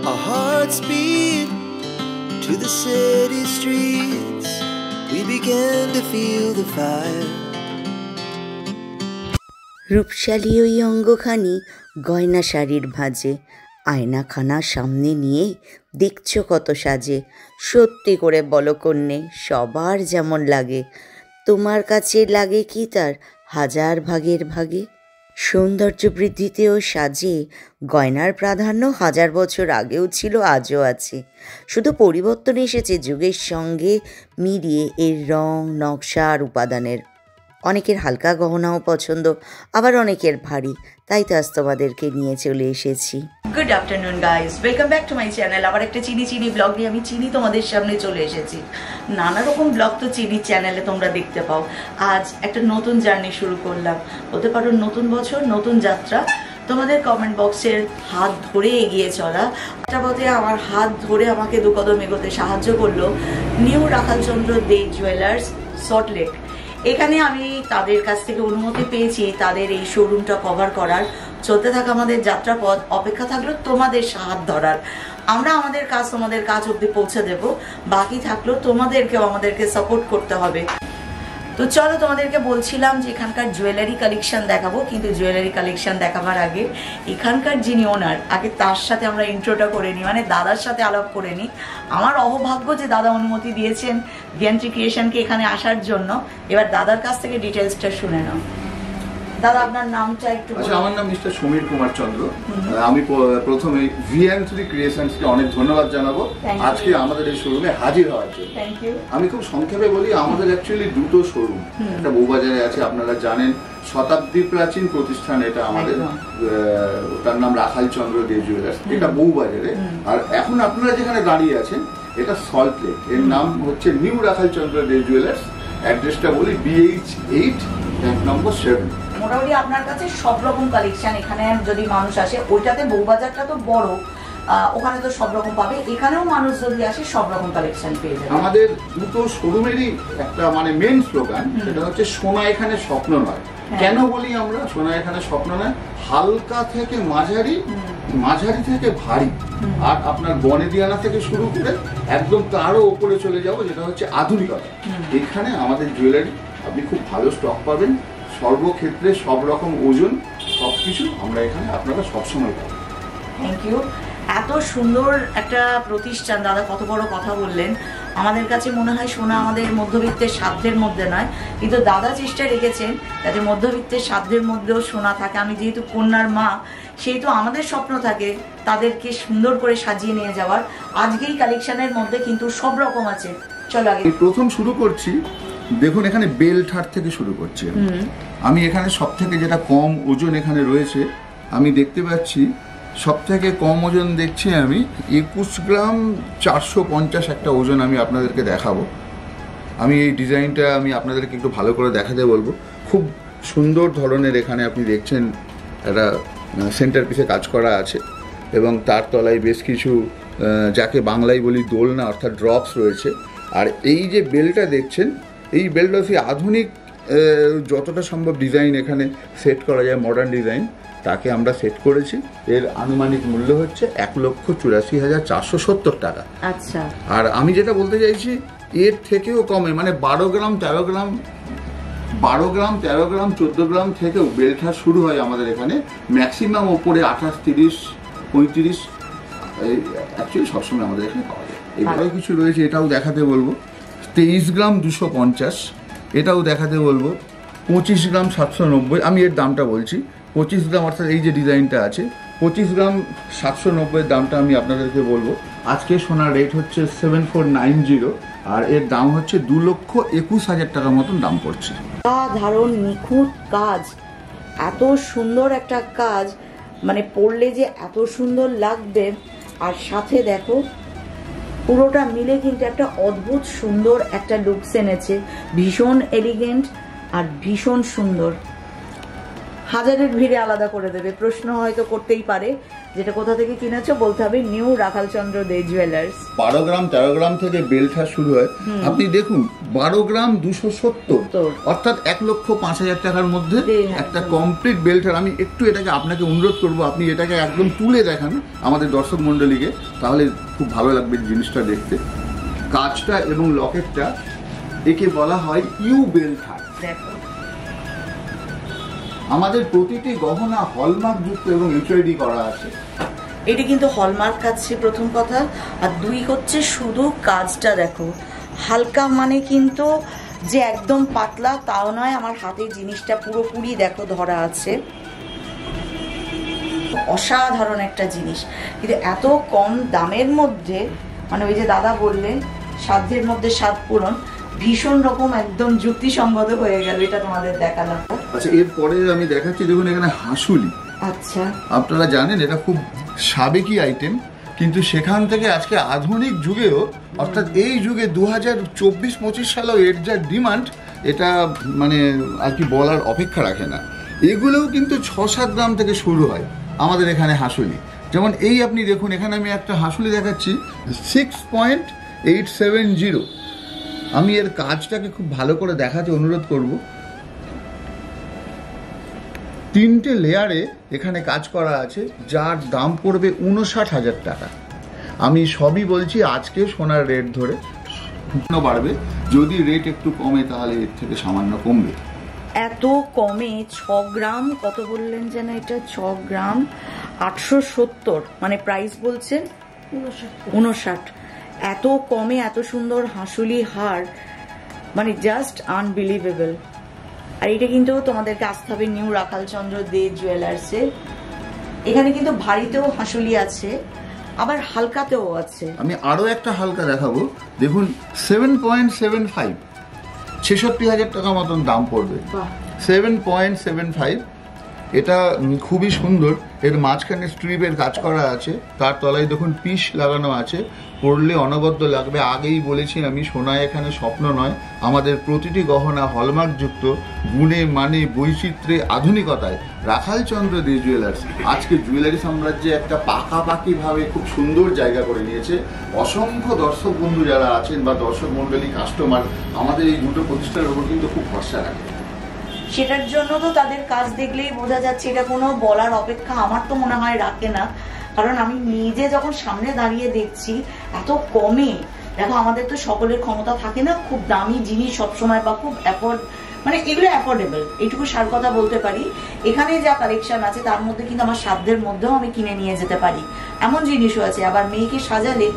Our hearts beat to the city streets. We began to feel the fire. রূপশালী ওই অঙ্গখানি গয়না শাড়ির ভাঁজে, আয়নাখানা সামনে নিয়ে দেখছো কত সাজে। সত্যি করে বলো কন্যে, সবার যেমন লাগে, তোমার কাছে লাগে কি তার হাজার ভাগের ভাগে? সৌন্দর্য বৃদ্ধিতেও সাজে গয়নার প্রাধান্য হাজার বছর আগেও ছিল, আজও আছে। শুধু পরিবর্তন এসেছে যুগের সঙ্গে মিলিয়ে এর রং, নকশা আর উপাদানের। অনেকের হালকা গহনাও পছন্দ, আবার অনেকের ভারী, তাই তো আজ তোমাদেরকে নিয়ে চলে এসেছি। Good afternoon guys, welcome back to my channel. আবার একটা চিনি ব্লগ নিয়ে আমি তোমাদের সামনে চলে এসেছি। নানা রকম ব্লগ তো চিনির চ্যানেলে তোমরা দেখতে পাও। আজ একটা নতুন জার্নি শুরু করলাম, বলতে পারো নতুন বছর, নতুন যাত্রা। তোমাদের কমেন্ট বক্সের হাত ধরে এগিয়ে চলা, একটা পথে আমার হাত ধরে আমাকে দু কদম এগোতে সাহায্য করলো নিউ রাখালচন্দ্র দে জুয়েলার্স, সল্টলেক। এখানে আমি তাদের কাছ থেকে অনুমতি পেয়েছি তাদের এই শোরুমটা কভার করার। চলতে থাকা আমাদের যাত্রাপথ, অপেক্ষা থাকলো তোমাদের হাত ধরার। আমরা আমাদের কাজ তোমাদের কাজ অবধি পৌঁছে দেব, বাকি থাকলো তোমাদেরকেও আমাদেরকে সাপোর্ট করতে হবে। তো চলো, তোমাদেরকে বলছিলাম যে এখানকার জুয়েলারি কালেকশন দেখাবো, কিন্তু জুয়েলারি কালেকশন দেখাবার আগে এখানকার যিনি ওনার, আগে তার সাথে আমরা ইন্ট্রোটা করে নিই, মানে দাদার সাথে আলাপ করে নিই। আমার অহভাগ্য যে দাদা অনুমতি দিয়েছেন জ্ঞানট্রি ক্রিয়েশনকে এখানে আসার জন্য। এবার দাদার কাছ থেকে ডিটেলসটা শুনে নাও। দাদা, আপনার নামটা একটু? আচ্ছা, আমার নাম মিস্টার সমীর কুমার চন্দ্র। আমি প্রথমে জ্ঞানট্রি ক্রিয়েশনসকে অনেক ধন্যবাদ জানাবো আজকে আমাদের এই শোরুমে হাজির হওয়ার জন্য। আমি খুব সংক্ষেপে বলি, আমাদের অ্যাকচুয়ালি দুটো শোরুম। একটা বউবাজারে আছে, আপনারা জানেন, শতাব্দী প্রাচীন প্রতিষ্ঠান এটা আমাদের, ওটার নাম রাখালচন্দ্র দে জুয়েলার্স, এটা বউবাজারে। আর এখন আপনারা যেখানে দাঁড়িয়ে আছেন এটা সল্টলেক, এর নাম হচ্ছে নিউ রাখালচন্দ্র দে জুয়েলার্স। অ্যাড্রেসটা বলি, BH8 ব্যাংক নম্বর 7। মোটামুটি আপনার কাছে সব রকম কালেকশন এখানে যদি মানুষ আসে, ওইটাতে বউবাজারটা তো বড়, ওখানে তো সব রকম পাবে, এখানেও মানুষ যদি আসে সব রকম কালেকশন পেয়ে যাবে। আমাদের দুটো শোরুমেরই একটা মানে মেন স্লোগান, সেটা হচ্ছে সোনা এখানে স্বপ্ন নয়। কেন বলি আমরা সোনা এখানে স্বপ্ন নয়? হালকা থেকে মাঝারি, মাঝারি থেকে ভারী, আর আপনার বনেদিয়ানা থেকে শুরু করে একদম তারও ওপরে চলে যাবো, যেটা হচ্ছে আধুনিকতা। এখানে আমাদের জুয়েলারি আপনি খুব ভালো স্টক পাবেন, সর্বক্ষেত্রে সব রকম ওজন, সবকিছু আমরা এখানে আপনারা সবসময় পাবেন। Thank you. এত সুন্দর একটা প্রতিষ্ঠান, দাদা কত বড় কথা বললেন। আমাদের কাছে মনে হয় সোনা আমাদের মধ্যবিত্তের সাধ্যের মধ্যে নয়, কিন্তু দাদা চেষ্টা রেখেছেন যাতে মধ্যবিত্তের সাধ্যের মধ্যেও সোনা থাকে। আমি যেহেতু কন্যার মা, সেহেতু আমাদের স্বপ্ন থাকে তাদেরকে সুন্দর করে সাজিয়ে নিয়ে যাওয়ার। আজকেই কালেকশনের মধ্যে কিন্তু সব রকম আছে। চলো আগে প্রথম শুরু করছি, দেখুন এখানে বেল্ট হার থেকে শুরু করছি। আমি এখানে সব থেকে যেটা কম ওজন এখানে রয়েছে, আমি দেখতে পাচ্ছি সব থেকে কম ওজন দেখছি আমি 21 গ্রাম 450 একটা ওজন আমি আপনাদেরকে দেখাবো। আমি এই ডিজাইনটা আমি আপনাদেরকে একটু ভালো করে দেখাতে বলবো। খুব সুন্দর ধরনের এখানে আপনি দেখছেন একটা সেন্টার পিসে কাজ করা আছে, এবং তার তলায় বেশ কিছু যাকে বাংলায় বলি দোলনা অর্থাৎ ড্রপস রয়েছে। আর এই যে বেলটা দেখছেন, এই বেলটা সেই আধুনিক যতটা সম্ভব ডিজাইন এখানে সেট করা যায়, মডার্ন ডিজাইন, তাকে আমরা সেট করেছি। এর আনুমানিক মূল্য হচ্ছে 1,84,470 টাকা। আচ্ছা, আর আমি যেটা বলতে চাইছি, এর থেকেও কমে, মানে 12 গ্রাম 13 গ্রাম 14 গ্রাম থেকেও বেলটা শুরু হয় আমাদের এখানে। ম্যাক্সিমাম ওপরে 28, 30, 35 অ্যাকচুয়ালি সবসময় আমাদের এখানে পাওয়া যায়। এবারেও কিছু রয়েছে, এটাও দেখাতে বলবো। 23 গ্রাম 250, এটাও দেখাতে বলবো। 25 গ্রাম 790, আমি এর দামটা বলছি। 25 গ্রাম অর্থাৎ এই যে ডিজাইনটা আছে, 25 গ্রাম 790 দামটা আমি আপনাদেরকে বলবো। আজকে সোনার রেট হচ্ছে 7490, আর এর দাম হচ্ছে 2,21,000 টাকার মতন দাম পড়ছে। সাধারণ নিখুঁত কাজ, এত সুন্দর একটা কাজ, মানে পড়লে যে এত সুন্দর লাগবে। আর সাথে দেখো পুরোটা মিলে কিন্তু একটা অদ্ভুত সুন্দর একটা লুকস এনেছে, ভীষণ এলিগেন্ট আর ভীষণ সুন্দর। হাজারের ভিড়ে আলাদা করে দেবে, প্রশ্ন হয়তো করতেই পারে যেটা কোথা থেকে কিনেছো বলতে হবে, নিউ রাখালচন্দ্র দে জুয়েলার্স। 12 গ্রাম 13 গ্রাম থেকে বেলঠার শুরু হয়। আপনি দেখুন 12 গ্রাম 270, অর্থাৎ 1,05,000 টাকার মধ্যে একটা কমপ্লিট বেলঠার। আমি একটু এটাকে আপনাকে অনুরোধ করবো, আপনি এটাকে একদম তুলে দেখান আমাদের দর্শক মন্ডলীকে, তাহলে খুব ভালো লাগবে জিনিসটা দেখতে। কাজটা এবং লকেটটা, একে বলা হয় ইউ বেলঠার। দেখো আমাদের প্রতিটি গহনা হলমার্ক যুক্ত এবং এইচআইডি করা আছে। এটা কিন্তু হলমার্ক আছে প্রথম কথা, আর দুই হচ্ছে শুধু কাজটা দেখো, হালকা মানে কিন্তু যে একদম পাতলা তাও নয়, আমার হাতে জিনিসটা পুরোপুরি দেখো ধরা আছে, অসাধারণ একটা জিনিস। কিন্তু এত কম দামের মধ্যে, মানে ওই যে দাদা বললেন সাধ্যের মধ্যে স্বাদ পূরণ, ভীষণ রকম একদম যুক্তিসঙ্গত হয়ে গেল, এটা তোমাদের দেখালাম। আচ্ছা, এরপরে আমি দেখাচ্ছি, দেখুন এখানে হাসুলি। আচ্ছা, আপনারা জানেন এটা খুব সাবেকি আইটেম, কিন্তু সেখান থেকে আজকে আধুনিক যুগেও, অর্থাৎ এই যুগে 2024-25 সালেও এর যা ডিমান্ড, এটা মানে আর কি বলার অপেক্ষা রাখে না। এগুলোও কিন্তু 6-7 গ্রাম থেকে শুরু হয় আমাদের এখানে হাসুলি। যেমন এই আপনি দেখুন, এখানে আমি একটা হাসুলি দেখাচ্ছি 6.870। আমি এর কাজটাকে খুব ভালো করে দেখাতে অনুরোধ করব। 3টে লেয়ারে এখানে কাজ করা আছে, যার দাম পড়বে 59,000 টাকা। আমি সবই বলছি আজকে সোনার রেট ধরে, বাড়বে। যদি রেট একটু কমে তাহলে এর থেকে সামান্য কমবে। এত কমে 6 গ্রাম কত বললেন যেন, এটা 6 গ্রাম 870, মানে প্রাইস বলছেন 59। এত কমে এত সুন্দর হাসুলি হার, মানে জাস্ট আনবিলিভেবল। আর এটা কিন্তু তোমাদেরকে আসতে হবে নিউ রাখালচন্দ্র দে জুয়েলার্সে। এখানে কিন্তু ভারীতেও হাসুলি আছে, আবার হালকাতেও আছে। আমি আরো একটা হালকা দেখাবো, দেখুন 7.75, 66,000 টাকা মতন দাম পড়বে। 7.75, এটা খুবই সুন্দর। এর মাঝখানে স্ট্রিপের কাজ করা আছে, তার তলায় দেখুন পিস লাগানো আছে, পড়লে অনবদ্য লাগবে। আগেই বলেছি আমি, সোনা এখানে স্বপ্ন নয়, আমাদের প্রতিটি গহনা হলমার্ক যুক্ত, গুণে মানে বৈচিত্র্যে আধুনিকতায়। রাখালচন্দ্র দে জুয়েলার্স আজকে জুয়েলারি সাম্রাজ্যে একটা পাকাপাকি ভাবে খুব সুন্দর জায়গা করে নিয়েছে। অসংখ্য দর্শক বন্ধু যারা আছেন বা দর্শক মন্ডলী কাস্টমার, আমাদের এই দুটো প্রতিষ্ঠানের উপর কিন্তু খুব ভরসা রাখে। সেটার জন্য তো তাদের কাজ দেখলেই বোঝা যাচ্ছে, এটা কোনো বলার অপেক্ষা আমার তো মনে হয় রাখে না। কারণ আমি নিজে যখন সামনে দাঁড়িয়ে দেখছি এত কমে, দেখো আমাদের তো সকলের ক্ষমতা থাকে না খুব দামি জিনিস সবসময় বা খুব মানে এগুলো অ্যাফোর্ডেবল, এইটুকু সার কথা বলতে পারি। এখানে যা কালেকশন আছে তার মধ্যে কিন্তু আমার সাধ্যের মধ্যেও আমি কিনে নিয়ে যেতে পারি, এমন জিনিসও আছে। আবার মেয়েকে সাজালে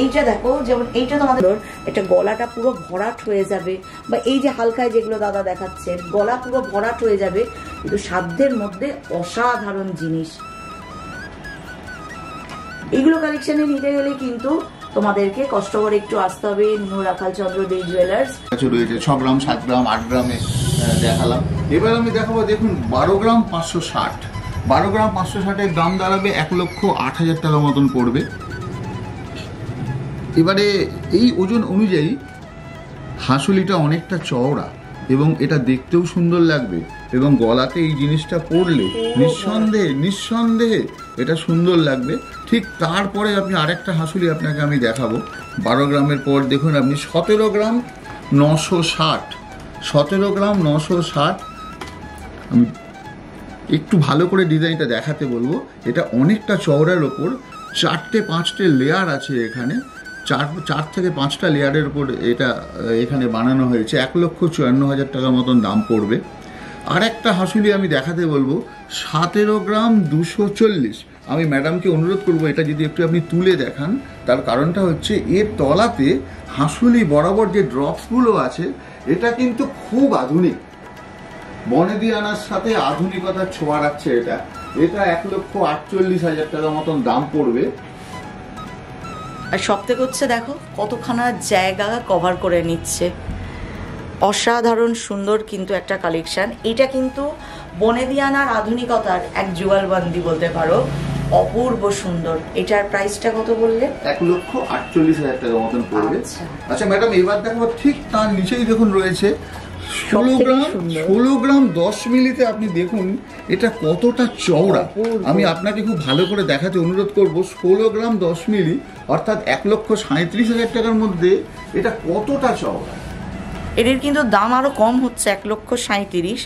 এইটা দেখো, যেমন এইটা তোমাদের এটা গলাটা পুরো ভরাট হয়ে যাবে, বা এই যে হালকায় যেগুলো দাদা দেখাচ্ছেন গলা পুরো ভরাট হয়ে যাবে, কিন্তু সাধ্যের মধ্যে অসাধারণ জিনিস। এইগুলো কালেকশনে নিতে গেলে কিন্তু তোমাদেরকে কষ্ট করে একটু আসতে হবে নিউ রাখালচন্দ্র দে জুয়েলার্স। রয়েছে 6 গ্রাম 7 গ্রাম 8 গ্রামে দেখালাম। এবার আমি দেখাবো, দেখুন 12 গ্রাম 560। 12 গ্রাম 560-এর দাম দাঁড়াবে 1,08,000 টাকা মতন পড়বে। এবারে এই ওজন অনুযায়ী হাসুলিটা অনেকটা চওড়া এবং এটা দেখতেও সুন্দর লাগবে, এবং গলাতে এই জিনিসটা পরলে নিঃসন্দেহে এটা সুন্দর লাগবে। ঠিক তারপরে আপনি আরেকটা হাসুলি আপনাকে আমি দেখাবো 12 গ্রামের পর। দেখুন আপনি 17 গ্রাম 960। 17 গ্রাম 960। আমি একটু ভালো করে ডিজাইনটা দেখাতে বলবো। এটা অনেকটা চওড়ার ওপর 4-5টে লেয়ার আছে এখানে, 4 থেকে 5টা লেয়ারের উপর এটা এখানে বানানো হয়েছে। 1,54,000 টাকা মতন দাম পড়বে। আর একটা হাসুলি আমি দেখাতে বলবো 17 গ্রাম 240। আমি ম্যাডামকে অনুরোধ করবো এটা যদি একটু আপনি তুলে দেখান। তার কারণটা হচ্ছে এর তলাতে হাসুলি বরাবর যে ড্রপসগুলো আছে, এটা কিন্তু খুব আধুনিক, বনেদিয়ানার সাথে আধুনিকতার ছোঁয়া রাখছে। এটা 1,48,000 টাকা মতন দাম পড়বে। আর সব থেকে হচ্ছে দেখো কতখানা জায়গা কভার করে নিচ্ছে, অসাধারণ সুন্দর কিন্তু একটা কালেকশন। এটা কিন্তু বনেদিয়ানার আধুনিকতার এক যুগলবন্দি বলতে পারো, অপূর্ব সুন্দর। এটার প্রাইসটা কত বললে? 1,48,000 টাকা মতন পড়বে। আচ্ছা ম্যাডাম, এবার দেখো ঠিক তার নিচেই দেখুন রয়েছে ষোলো গ্রাম 10 মিলিতে আপনি দেখুন এটা কতটা চওড়া। আমি আপনাকে খুব ভালো করে দেখাতে অনুরোধ করব, 16 গ্রাম 10 মিলি অর্থাৎ 1,37,000 টাকার মধ্যে এটা কতটা চওড়া। এদের কিন্তু দাম আরও কম হচ্ছে, 1,37,000।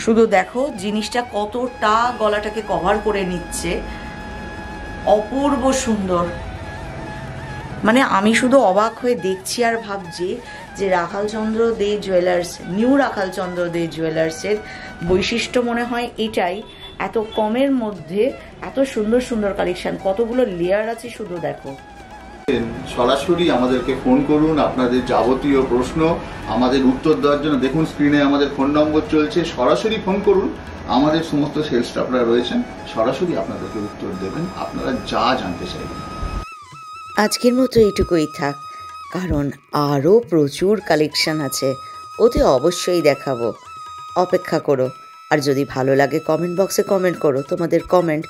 শুধু দেখো জিনিসটা কতটা গলাটাকে কভার করে নিচ্ছে, অপূর্ব সুন্দর। মানে আমি শুধু অবাক হয়ে দেখছি আর ভাবছি যে রাখালচন্দ্র দে জুয়েলার্স, নিউ রাখালচন্দ্র দে জুয়েলার্সের বৈশিষ্ট্য মনে হয় এটাই, এত কমের মধ্যে এত সুন্দর সুন্দর কালেকশন, কতগুলো লেয়ার আছে শুধু দেখো। সরাসরি আমাদেরকে ফোন করুন, আপনাদের যাবতীয় প্রশ্ন আমাদের উত্তর দেওয়ার জন্য দেখুন স্ক্রিনে আমাদের ফোন নম্বর চলছে, সরাসরি ফোন করুন। আমাদের সমস্ত সেলস স্টাফরা রয়েছেন, সরাসরি আপনাদেরকে উত্তর দেবেন আপনারা যা জানতে চাইবেন। আজকের মতো এইটুকুই থাক, কারণ আরও প্রচুর কালেকশন আছে, ওতে অবশ্যই দেখাবো, অপেক্ষা করো। আর যদি ভালো লাগে কমেন্ট বক্সে কমেন্ট করো, তোমাদের কমেন্ট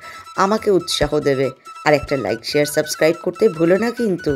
আমাকে উৎসাহ দেবে। আর একটা লাইক শেয়ার সাবস্ক্রাইব করতে ভুলো না কিন্তু।